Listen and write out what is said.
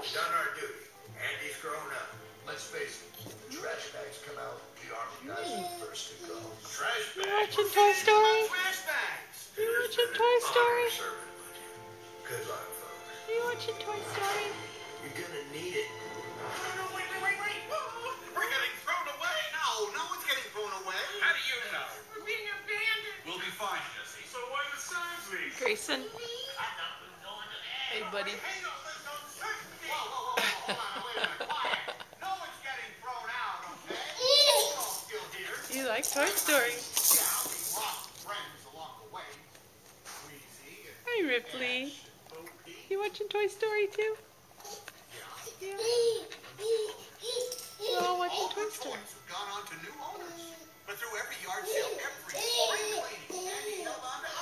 Josh. Done our duty. Andy's grown up. Let's face it, trash bags come out. The army guys are the first to go. Trash bags? You watching Toy Story? Trash bags! You watching Toy Story? Good luck, folks. You watching Toy Story? You're gonna need it. No, wait. We're getting thrown away? No one's getting thrown away. How do you know? We're being abandoned. We'll be fine, Jesse. So why the signs leave? Grayson. Hey, buddy. Hey, no, search me. Whoa, hold on, wait a minute, quiet. No one's getting thrown out, okay? We're all still here. You like Toy Story? Yeah, we lost friends along the way. Wheezy and Hi, Ripley. Ash and Bo Peep. You watching Toy Story too? Yeah. You all watching All Toy the Story? toys have gone on to new owners. But through every yard sale, every spring cleaning, Andy held on to